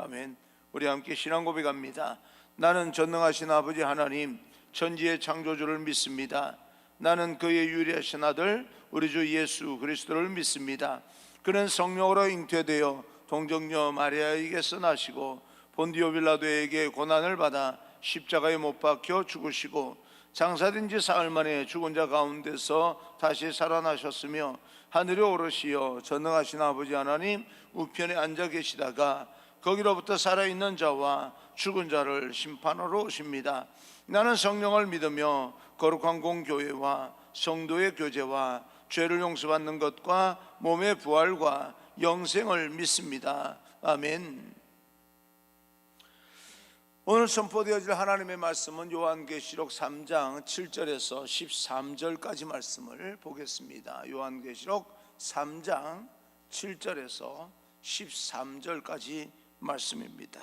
아멘. 우리 함께 신앙 고백합니다. 나는 전능하신 아버지 하나님, 천지의 창조주를 믿습니다. 나는 그의 유일하신 아들 우리 주 예수 그리스도를 믿습니다. 그는 성령으로 잉태되어 동정녀 마리아에게서 나시고 본디오 빌라도에게 고난을 받아 십자가에 못 박혀 죽으시고 장사된 지 사흘 만에 죽은 자 가운데서 다시 살아나셨으며 하늘에 오르시어 전능하신 아버지 하나님 우편에 앉아 계시다가 거기로부터 살아있는 자와 죽은 자를 심판하러 오십니다. 나는 성령을 믿으며 거룩한 공교회와 성도의 교제와 죄를 용서받는 것과 몸의 부활과 영생을 믿습니다. 아멘. 오늘 선포되어질 하나님의 말씀은 요한계시록 3장 7절에서 13절까지 말씀을 보겠습니다. 요한계시록 3장 7절에서 13절까지 말씀입니다.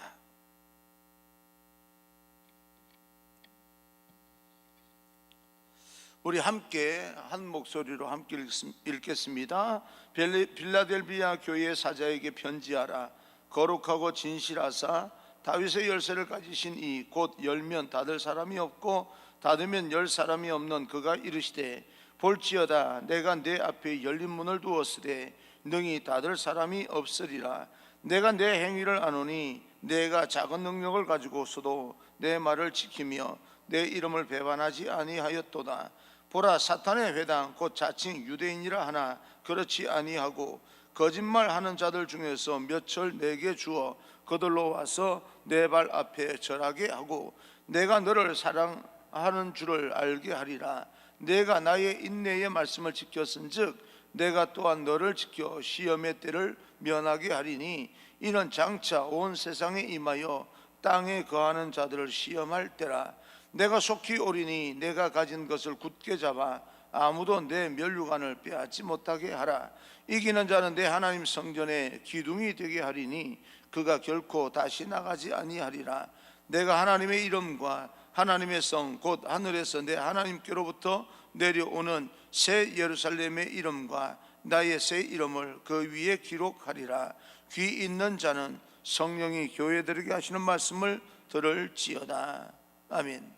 우리 함께 한 목소리로 함께 읽겠습니다. 빌라델비아 교회의 사자에게 편지하라. 거룩하고 진실하사 다윗의 열쇠를 가지신 이 곧 열면 닫을 사람이 없고 닫으면 열 사람이 없는 그가 이르시되 볼지어다 내가 내 앞에 열린 문을 두었으되 능히 닫을 사람이 없으리라. 내가 내 행위를 아노니 내가 작은 능력을 가지고서도 내 말을 지키며 내 이름을 배반하지 아니하였도다. 보라, 사탄의 회당 곧 자칭 유대인이라 하나 그렇지 아니하고 거짓말하는 자들 중에서 몇철 내게 주어 그들로 와서 내 발 앞에 절하게 하고 내가 너를 사랑하는 줄을 알게 하리라. 내가 나의 인내의 말씀을 지켰은즉 내가 또한 너를 지켜 시험의 때를 면하게 하리니 이는 장차 온 세상에 임하여 땅에 거하는 자들을 시험할 때라. 내가 속히 오리니 내가 가진 것을 굳게 잡아 아무도 내 면류관을 빼앗지 못하게 하라. 이기는 자는 내 하나님 성전에 기둥이 되게 하리니 그가 결코 다시 나가지 아니하리라. 내가 하나님의 이름과 하나님의 성 곧 하늘에서 내 하나님께로부터 내려오는 새 예루살렘의 이름과 나의 새 이름을 그 위에 기록하리라. 귀 있는 자는 성령이 교회들에게 하시는 말씀을 들을지어다. 아멘.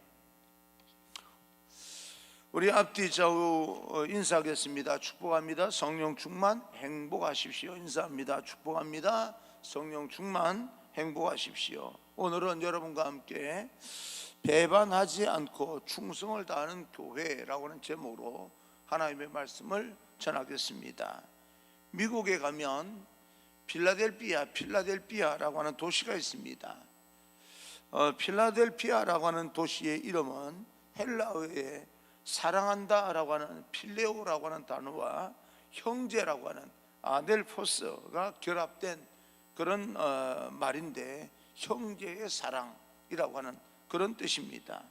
우리 앞뒤 좌우 인사하겠습니다. 축복합니다. 성령 충만 행복하십시오. 인사합니다. 축복합니다. 성령 충만 행복하십시오. 오늘은 여러분과 함께 배반하지 않고 충성을 다하는 교회라고 하는 제목으로 하나님의 말씀을 전하겠습니다. 미국에 가면 필라델피아라고 하는 도시가 있습니다. 필라델피아라고 하는 도시의 이름은 헬라어의 사랑한다라고 하는 필레오라고 하는 단어와 형제라고 하는 아델포스가 결합된 그런 말인데 형제의 사랑이라고 하는 그런 뜻입니다.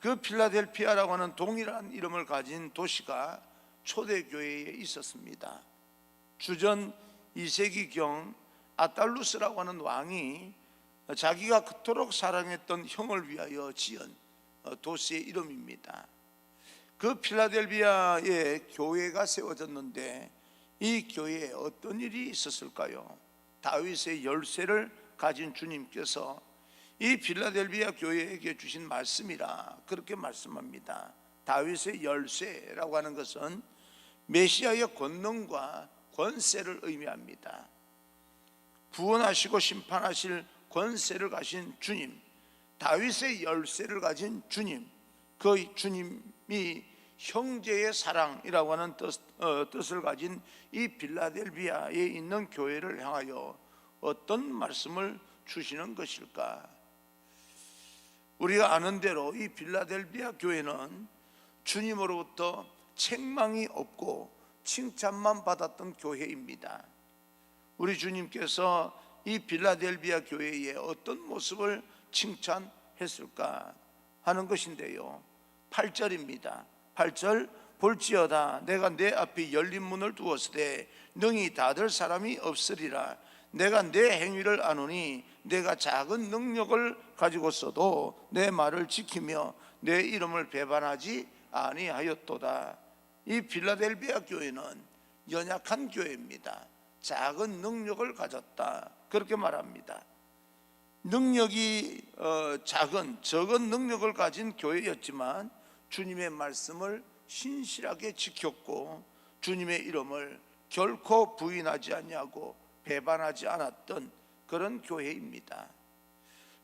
그 필라델피아라고 하는 동일한 이름을 가진 도시가 초대교회에 있었습니다. 주전 2세기경 아달루스라고 하는 왕이 자기가 그토록 사랑했던 형을 위하여 지은 도시의 이름입니다. 그 필라델피아에 교회가 세워졌는데 이 교회에 어떤 일이 있었을까요? 다윗의 열쇠를 가진 주님께서 이 필라델피아 교회에게 주신 말씀이라 그렇게 말씀합니다. 다윗의 열쇠라고 하는 것은 메시아의 권능과 권세를 의미합니다. 구원하시고 심판하실 권세를 가진 주님, 다윗의 열쇠를 가진 주님, 그 주님이 형제의 사랑이라고 하는 뜻을 가진 이 필라델피아에 있는 교회를 향하여 어떤 말씀을 주시는 것일까? 우리가 아는 대로 이 필라델피아 교회는 주님으로부터 책망이 없고 칭찬만 받았던 교회입니다. 우리 주님께서 이 필라델피아 교회에 어떤 모습을 칭찬했을까 하는 것인데요, 8절입니다. 8절, 볼지어다 내가 내 앞에 열린 문을 두었으되 능히 닫을 사람이 없으리라. 내가 내 행위를 아노니 내가 작은 능력을 가지고서도 내 말을 지키며 내 이름을 배반하지 아니하였도다. 이 필라델피아 교회는 연약한 교회입니다. 작은 능력을 가졌다 그렇게 말합니다. 능력이 적은 능력을 가진 교회였지만 주님의 말씀을 신실하게 지켰고 주님의 이름을 결코 부인하지 아니하고 배반하지 않았던 그런 교회입니다.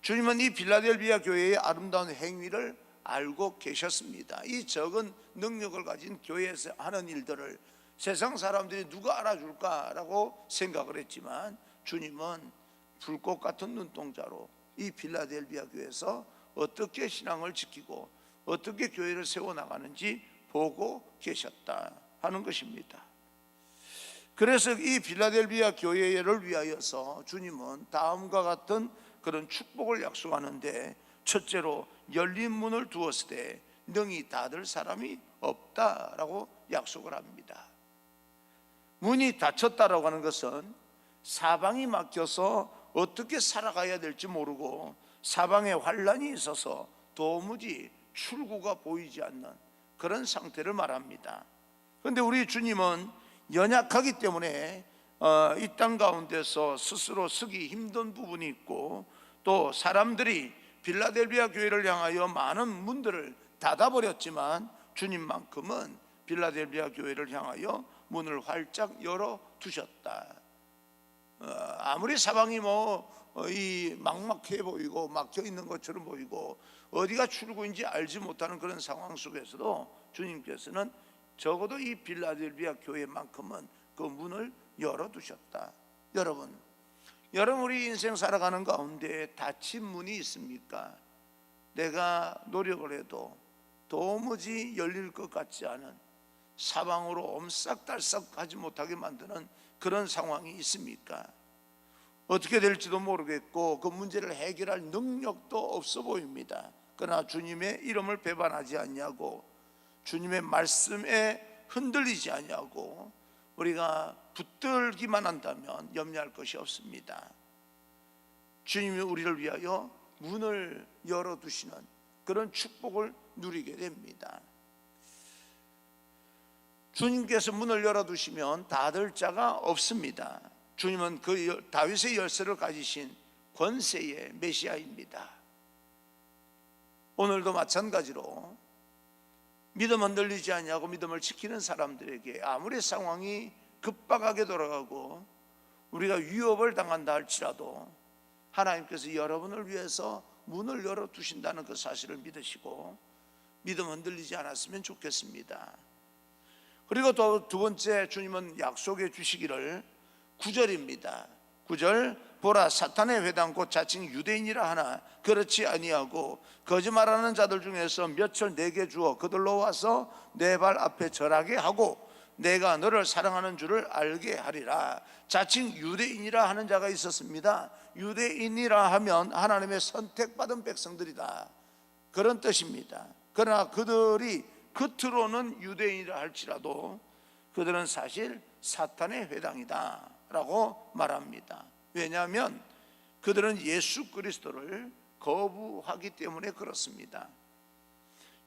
주님은 이 빌라델비아 교회의 아름다운 행위를 알고 계셨습니다. 이 적은 능력을 가진 교회에서 하는 일들을 세상 사람들이 누가 알아줄까라고 생각을 했지만 주님은 불꽃 같은 눈동자로 이 빌라델비아 교회에서 어떻게 신앙을 지키고 어떻게 교회를 세워나가는지 보고 계셨다 하는 것입니다. 그래서 이 빌라델비아 교회를 위하여서 주님은 다음과 같은 그런 축복을 약속하는데, 첫째로 열린 문을 두었을 때 능히 닫을 사람이 없다라고 약속을 합니다. 문이 닫혔다라고 하는 것은 사방이 막혀서 어떻게 살아가야 될지 모르고 사방에 환란이 있어서 도무지 출구가 보이지 않는 그런 상태를 말합니다. 그런데 우리 주님은 연약하기 때문에 이 땅 가운데서 스스로 서기 힘든 부분이 있고, 또 사람들이 빌라델비아 교회를 향하여 많은 문들을 닫아버렸지만 주님만큼은 빌라델비아 교회를 향하여 문을 활짝 열어두셨다. 아무리 사방이 막막해 보이고 막혀 있는 것처럼 보이고 어디가 출구인지 알지 못하는 그런 상황 속에서도 주님께서는 적어도 이 빌라델비아 교회만큼은 그 문을 열어두셨다. 여러분 우리 인생 살아가는 가운데 닫힌 문이 있습니까? 내가 노력을 해도 도무지 열릴 것 같지 않은, 사방으로 옴싹달싹하지 못하게 만드는 그런 상황이 있습니까? 어떻게 될지도 모르겠고 그 문제를 해결할 능력도 없어 보입니다. 그러나 주님의 이름을 배반하지 않냐고, 주님의 말씀에 흔들리지 않냐고 우리가 붙들기만 한다면 염려할 것이 없습니다. 주님이 우리를 위하여 문을 열어두시는 그런 축복을 누리게 됩니다. 주님께서 문을 열어두시면 닫을 자가 없습니다. 주님은 그 다윗의 열쇠를 가지신 권세의 메시아입니다. 오늘도 마찬가지로 믿음 흔들리지 않냐고 믿음을 지키는 사람들에게 아무리 상황이 급박하게 돌아가고 우리가 위협을 당한다 할지라도 하나님께서 여러분을 위해서 문을 열어두신다는 그 사실을 믿으시고 믿음 흔들리지 않았으면 좋겠습니다. 그리고 또 두 번째, 주님은 약속해 주시기를 9절입니다. 9절, 보라 사탄의 회당 곧 자칭 유대인이라 하나 그렇지 아니하고 거짓말하는 자들 중에서 몇을 내게 주어 그들로 와서 내 발 앞에 절하게 하고 내가 너를 사랑하는 줄을 알게 하리라. 자칭 유대인이라 하는 자가 있었습니다. 유대인이라 하면 하나님의 선택받은 백성들이다, 그런 뜻입니다. 그러나 그들이 겉으로는 유대인이라 할지라도 그들은 사실 사탄의 회당이다 라고 말합니다. 왜냐하면 그들은 예수 그리스도를 거부하기 때문에 그렇습니다.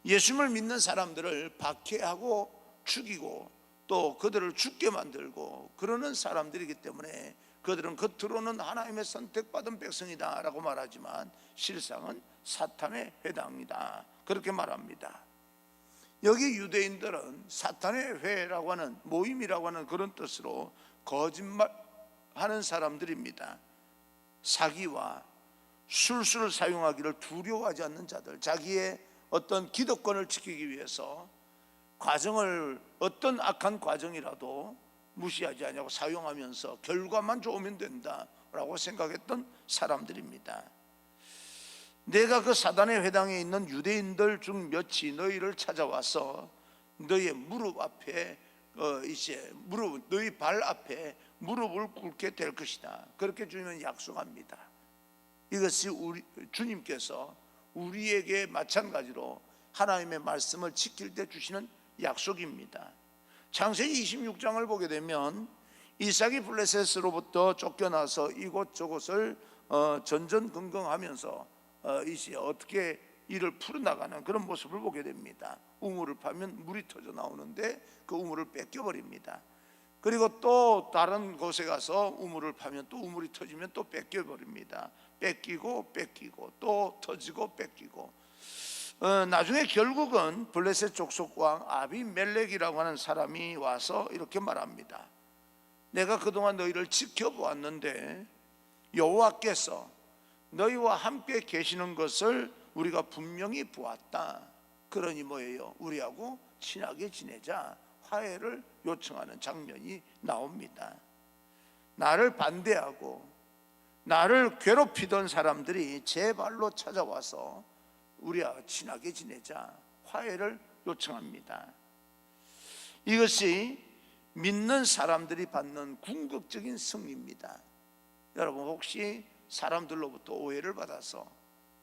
예수님을 믿는 사람들을 박해하고 죽이고 또 그들을 죽게 만들고 그러는 사람들이기 때문에 그들은 겉으로는 하나님의 선택받은 백성이다 라고 말하지만 실상은 사탄의 회당이다, 그렇게 말합니다. 여기 유대인들은 사탄의 회라고 하는, 모임이라고 하는 그런 뜻으로 거짓말하는 사람들입니다. 사기와 술수를 사용하기를 두려워하지 않는 자들, 자기의 어떤 기득권을 지키기 위해서 과정을, 어떤 악한 과정이라도 무시하지 않냐고 사용하면서 결과만 좋으면 된다라고 생각했던 사람들입니다. 내가 그 사단의 회당에 있는 유대인들 중 몇이 너희를 찾아와서 너희의 무릎 앞에 너희 발 앞에 무릎을 꿇게 될 것이다, 그렇게 주님은 약속합니다. 이것이 주님께서 우리에게 마찬가지로 하나님의 말씀을 지킬 때 주시는 약속입니다. 창세기 26장을 보게 되면 이삭이 블레셋으로부터 쫓겨나서 이곳저곳을 전전긍긍하면서 이제 어떻게 이를 풀어나가는 그런 모습을 보게 됩니다. 우물을 파면 물이 터져 나오는데 그 우물을 뺏겨버립니다. 그리고 또 다른 곳에 가서 우물을 파면 또 우물이 터지면 또 뺏겨버립니다. 뺏기고 또 터지고 뺏기고. 나중에 결국은 블레셋 족속왕 아비멜렉이라고 하는 사람이 와서 이렇게 말합니다. 내가 그동안 너희를 지켜보았는데 여호와께서 너희와 함께 계시는 것을 우리가 분명히 보았다. 그러니 뭐예요? 우리하고 친하게 지내자, 화해를 요청하는 장면이 나옵니다. 나를 반대하고 나를 괴롭히던 사람들이 제 발로 찾아와서 우리와 친하게 지내자, 화해를 요청합니다. 이것이 믿는 사람들이 받는 궁극적인 승리입니다. 여러분, 혹시 사람들로부터 오해를 받아서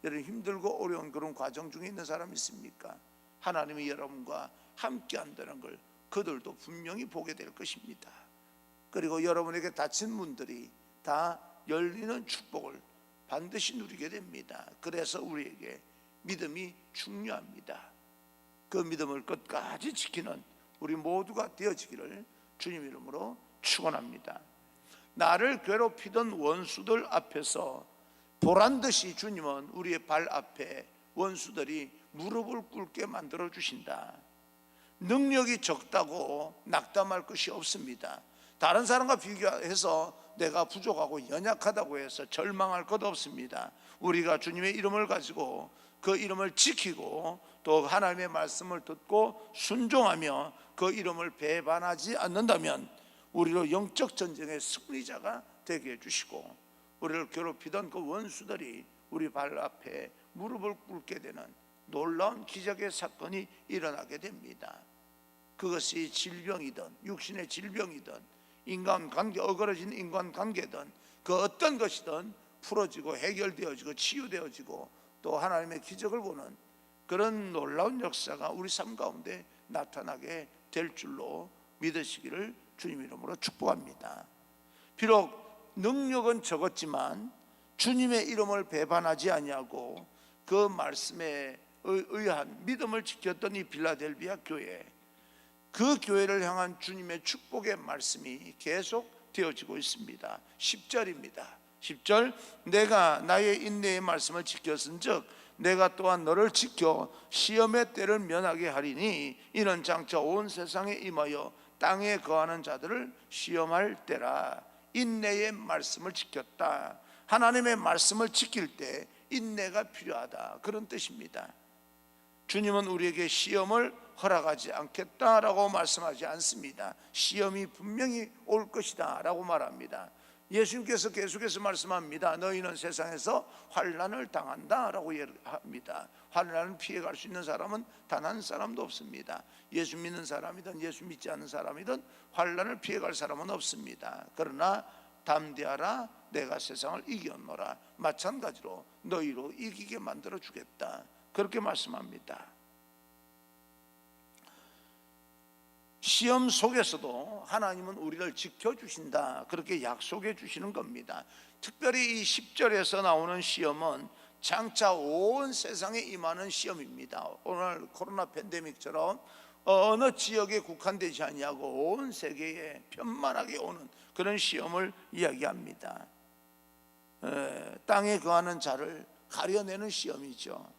여러분 힘들고 어려운 그런 과정 중에 있는 사람 있습니까? 하나님이 여러분과 함께 한다는 걸 그들도 분명히 보게 될 것입니다. 그리고 여러분에게 닫힌 문들이 다 열리는 축복을 반드시 누리게 됩니다. 그래서 우리에게 믿음이 중요합니다. 그 믿음을 끝까지 지키는 우리 모두가 되어지기를 주님 이름으로 축원합니다. 나를 괴롭히던 원수들 앞에서 보란듯이 주님은 우리의 발 앞에 원수들이 무릎을 꿇게 만들어 주신다. 능력이 적다고 낙담할 것이 없습니다. 다른 사람과 비교해서 내가 부족하고 연약하다고 해서 절망할 것 없습니다. 우리가 주님의 이름을 가지고 그 이름을 지키고 또 하나님의 말씀을 듣고 순종하며 그 이름을 배반하지 않는다면 우리로 영적 전쟁의 승리자가 되게 해주시고 우리를 괴롭히던 그 원수들이 우리 발 앞에 무릎을 꿇게 되는 놀라운 기적의 사건이 일어나게 됩니다. 그것이 질병이든 육신의 질병이든 인간관계, 어그러진 인간관계든 그 어떤 것이든 풀어지고 해결되어지고 치유되어지고 또 하나님의 기적을 보는 그런 놀라운 역사가 우리 삶 가운데 나타나게 될 줄로 믿으시기를 주님 이름으로 축복합니다. 비록 능력은 적었지만 주님의 이름을 배반하지 아니하고 그 말씀에 의한 믿음을 지켰던 이 빌라델비아 교회, 그 교회를 향한 주님의 축복의 말씀이 계속 되어지고 있습니다. 10절입니다. 10절, 내가 나의 인내의 말씀을 지켰은즉 내가 또한 너를 지켜 시험의 때를 면하게 하리니 이는 장차 온 세상에 임하여 땅에 거하는 자들을 시험할 때라. 인내의 말씀을 지켰다. 하나님의 말씀을 지킬 때 인내가 필요하다, 그런 뜻입니다. 주님은 우리에게 시험을 허락하지 않겠다라고 말씀하지 않습니다. 시험이 분명히 올 것이다 라고 말합니다. 예수님께서 계속해서 말씀합니다. 너희는 세상에서 환난을 당한다 라고 합니다. 환난을 피해갈 수 있는 사람은 단 한 사람도 없습니다. 예수 믿는 사람이든 예수 믿지 않는 사람이든 환난을 피해갈 사람은 없습니다. 그러나 담대하라, 내가 세상을 이겼노라. 마찬가지로 너희로 이기게 만들어 주겠다, 그렇게 말씀합니다. 시험 속에서도 하나님은 우리를 지켜주신다, 그렇게 약속해 주시는 겁니다. 특별히 이 10절에서 나오는 시험은 장차 온 세상에 임하는 시험입니다. 오늘 코로나 팬데믹처럼 어느 지역에 국한되지 아니하고 온 세계에 편만하게 오는 그런 시험을 이야기합니다. 땅에 거하는 자를 가려내는 시험이죠.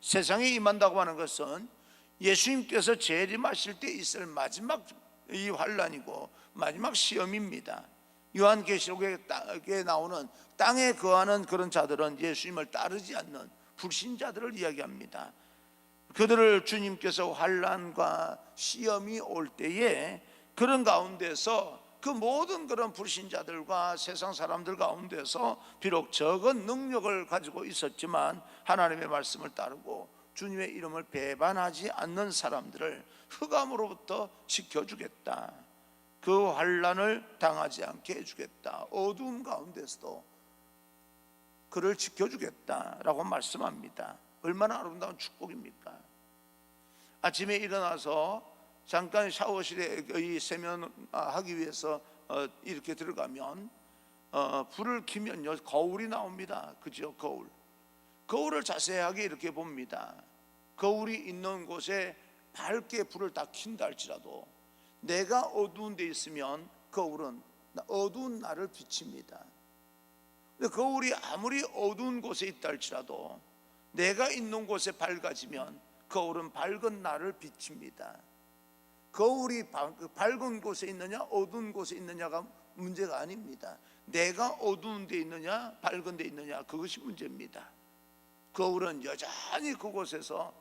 세상에 임한다고 하는 것은 예수님께서 재림하실 때 있을 마지막 이 환난이고 마지막 시험입니다. 요한계시록에 나오는 땅에 거하는 그런 자들은 예수님을 따르지 않는 불신자들을 이야기합니다. 그들을 주님께서 환난과 시험이 올 때에 그런 가운데서 그 모든 그런 불신자들과 세상 사람들 가운데서 비록 적은 능력을 가지고 있었지만 하나님의 말씀을 따르고 주님의 이름을 배반하지 않는 사람들을 흑암으로부터 지켜주겠다, 그 환난을 당하지 않게 해주겠다, 어두움 가운데서도 그를 지켜주겠다라고 말씀합니다. 얼마나 아름다운 축복입니까? 아침에 일어나서 잠깐 샤워실에 세면하기 위해서 이렇게 들어가면 불을 켜면요 거울이 나옵니다. 그죠? 거울을 자세하게 이렇게 봅니다. 거울이 있는 곳에 밝게 불을 다 킨다 할지라도 내가 어두운 데 있으면 거울은 어두운 날을 비칩니다. 거울이 아무리 어두운 곳에 있다 할지라도 내가 있는 곳에 밝아지면 거울은 밝은 날을 비칩니다. 거울이 밝은 곳에 있느냐 어두운 곳에 있느냐가 문제가 아닙니다. 내가 어두운 데 있느냐 밝은 데 있느냐, 그것이 문제입니다. 거울은 여전히 그곳에서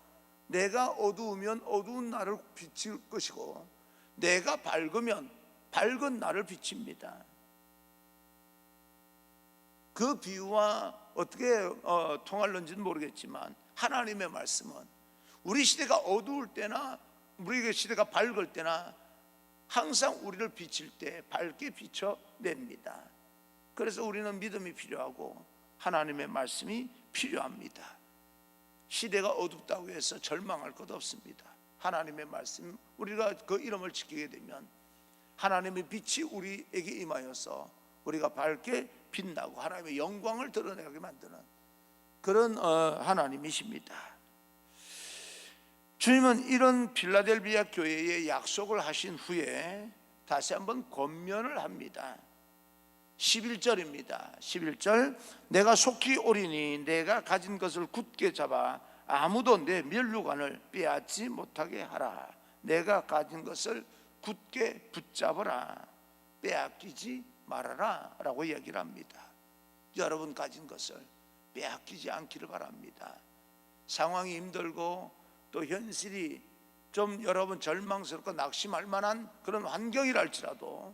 내가 어두우면 어두운 날을 비칠 것이고, 내가 밝으면 밝은 날을 비칩니다. 그 비유와 어떻게 통할는지는 모르겠지만, 하나님의 말씀은 우리 시대가 어두울 때나 우리 시대가 밝을 때나 항상 우리를 비칠 때 밝게 비춰냅니다. 그래서 우리는 믿음이 필요하고 하나님의 말씀이 필요합니다. 시대가 어둡다고 해서 절망할 것 없습니다. 하나님의 말씀, 우리가 그 이름을 지키게 되면 하나님의 빛이 우리에게 임하여서 우리가 밝게 빛나고 하나님의 영광을 드러내게 만드는 그런 하나님이십니다. 주님은 이런 필라델비아 교회에 약속을 하신 후에 다시 한번 권면을 합니다. 11절입니다. 11절, 내가 속히 오리니 내가 가진 것을 굳게 잡아 아무도 내 면류관을 빼앗지 못하게 하라. 내가 가진 것을 굳게 붙잡아라, 빼앗기지 말아라 라고 이야기를 합니다. 여러분 가진 것을 빼앗기지 않기를 바랍니다. 상황이 힘들고 또 현실이 좀 여러분 절망스럽고 낙심할 만한 그런 환경이라 할지라도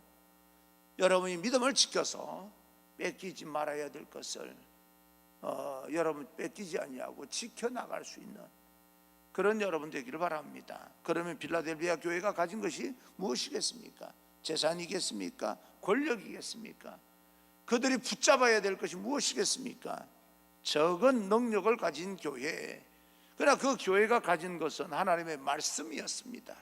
여러분이 믿음을 지켜서 뺏기지 말아야 될 것을 여러분 뺏기지 아니하고 지켜나갈 수 있는 그런 여러분 되기를 바랍니다. 그러면 필라델비아 교회가 가진 것이 무엇이겠습니까? 재산이겠습니까? 권력이겠습니까? 그들이 붙잡아야 될 것이 무엇이겠습니까? 적은 능력을 가진 교회. 그러나 그 교회가 가진 것은 하나님의 말씀이었습니다.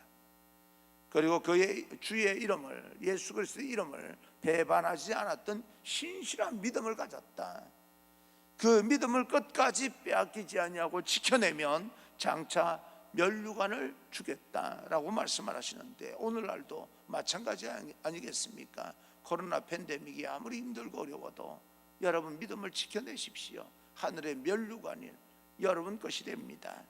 그리고 그의 주의 이름을, 예수 그리스도의 이름을 배반하지 않았던 신실한 믿음을 가졌다. 그 믿음을 끝까지 빼앗기지 아니하고 지켜내면 장차 면류관을 주겠다라고 말씀을 하시는데, 오늘날도 마찬가지 아니겠습니까? 코로나 팬데믹이 아무리 힘들고 어려워도 여러분 믿음을 지켜내십시오. 하늘의 면류관이 여러분 것이 됩니다.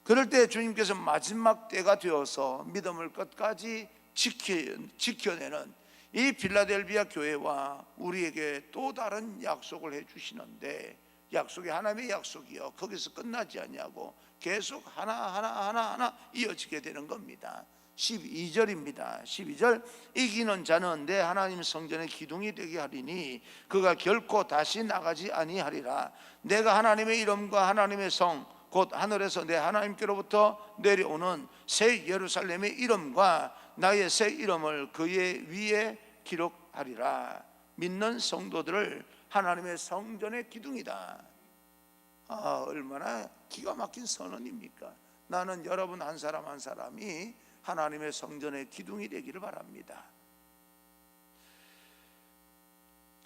그럴 때 주님께서 마지막 때가 되어서 믿음을 끝까지 지켜내는 이 필라델비아 교회와 우리에게 또 다른 약속을 해주시는데, 약속이 하나님의 약속이요, 거기서 끝나지 아니하고 계속 하나 이어지게 되는 겁니다. 12절입니다. 12절, 이기는 자는 내 하나님 성전의 기둥이 되게 하리니 그가 결코 다시 나가지 아니하리라. 내가 하나님의 이름과 하나님의 성 곧 하늘에서 내 하나님께로부터 내려오는 새 예루살렘의 이름과 나의 새 이름을 그의 위에 기록하리라. 믿는 성도들을 하나님의 성전의 기둥이다. 얼마나 기가 막힌 선언입니까? 나는 여러분 한 사람 한 사람이 하나님의 성전의 기둥이 되기를 바랍니다.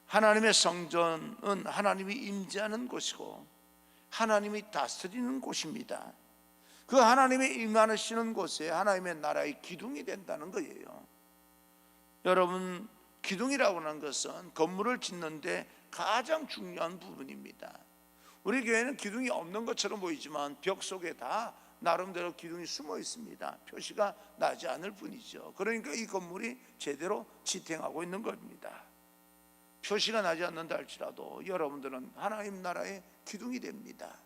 하나님의 성전은 하나님이 임재하는 곳이고 하나님이 다스리는 곳입니다. 그 하나님이 임하시는 곳에 하나님의 나라의 기둥이 된다는 거예요. 여러분, 기둥이라고 하는 것은 건물을 짓는데 가장 중요한 부분입니다. 우리 교회는 기둥이 없는 것처럼 보이지만 벽 속에 다 나름대로 기둥이 숨어 있습니다. 표시가 나지 않을 뿐이죠. 그러니까 이 건물이 제대로 지탱하고 있는 겁니다. 표시가 나지 않는다 할지라도 여러분들은 하나님 나라의 기둥이 됩니다.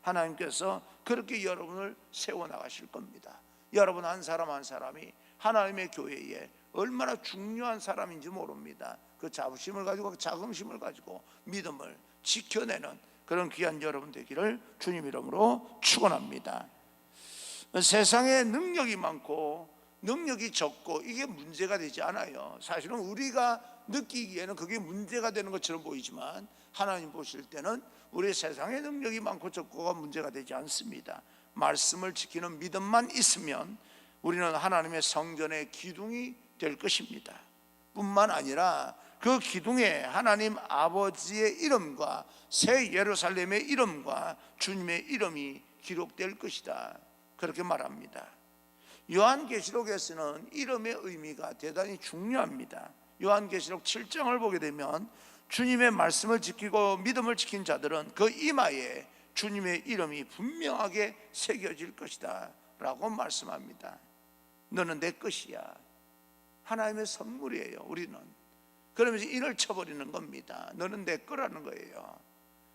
하나님께서 그렇게 여러분을 세워나가실 겁니다. 여러분 한 사람 한 사람이 하나님의 교회에 얼마나 중요한 사람인지 모릅니다. 그 자부심을 가지고 자긍심을 가지고 믿음을 지켜내는 그런 귀한 여러분 되기를 주님 이름으로 축원합니다. 세상에 능력이 많고 능력이 적고 이게 문제가 되지 않아요. 사실은 우리가 느끼기에는 그게 문제가 되는 것처럼 보이지만 하나님 보실 때는 우리 세상에 능력이 많고 적고가 문제가 되지 않습니다. 말씀을 지키는 믿음만 있으면 우리는 하나님의 성전의 기둥이 될 것입니다. 뿐만 아니라 그 기둥에 하나님 아버지의 이름과 새 예루살렘의 이름과 주님의 이름이 기록될 것이다, 그렇게 말합니다. 요한계시록에서는 이름의 의미가 대단히 중요합니다. 요한계시록 7장을 보게 되면 주님의 말씀을 지키고 믿음을 지킨 자들은 그 이마에 주님의 이름이 분명하게 새겨질 것이다 라고 말씀합니다. 너는 내 것이야. 하나님의 선물이에요. 우리는 그러면서 인을 쳐버리는 겁니다. 너는 내 거라는 거예요.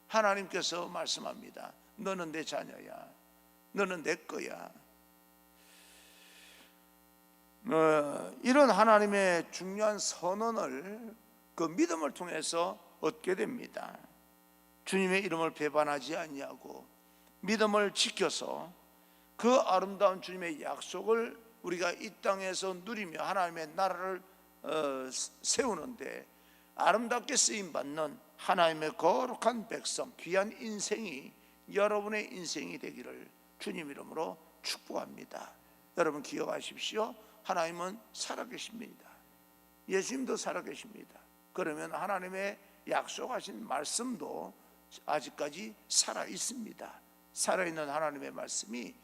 하나님께서 말씀합니다. 너는 내 자녀야. 너는 내 거야. 이런 하나님의 중요한 선언을 그 믿음을 통해서 얻게 됩니다. 주님의 이름을 배반하지 아니하고 믿음을 지켜서 그 아름다운 주님의 약속을 우리가 이 땅에서 누리며 하나님의 나라를 세우는데 아름답게 쓰임받는 하나님의 거룩한 백성, 귀한 인생이 여러분의 인생이 되기를 주님 이름으로 축복합니다. 여러분 기억하십시오. 하나님은 살아계십니다. 예수님도 살아계십니다. 그러면 하나님의 약속하신 말씀도 아직까지 살아있습니다. 살아있는 하나님의 말씀이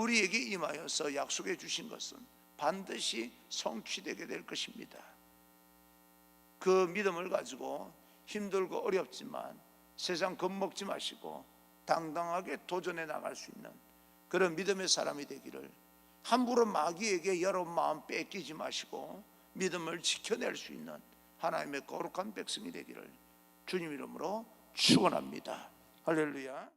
우리에게 임하여서 약속해 주신 것은 반드시 성취되게 될 것입니다. 그 믿음을 가지고 힘들고 어렵지만 세상 겁먹지 마시고 당당하게 도전해 나갈 수 있는 그런 믿음의 사람이 되기를, 함부로 마귀에게 여러분 마음 뺏기지 마시고 믿음을 지켜낼 수 있는 하나님의 거룩한 백성이 되기를 주님 이름으로 축원합니다. 할렐루야.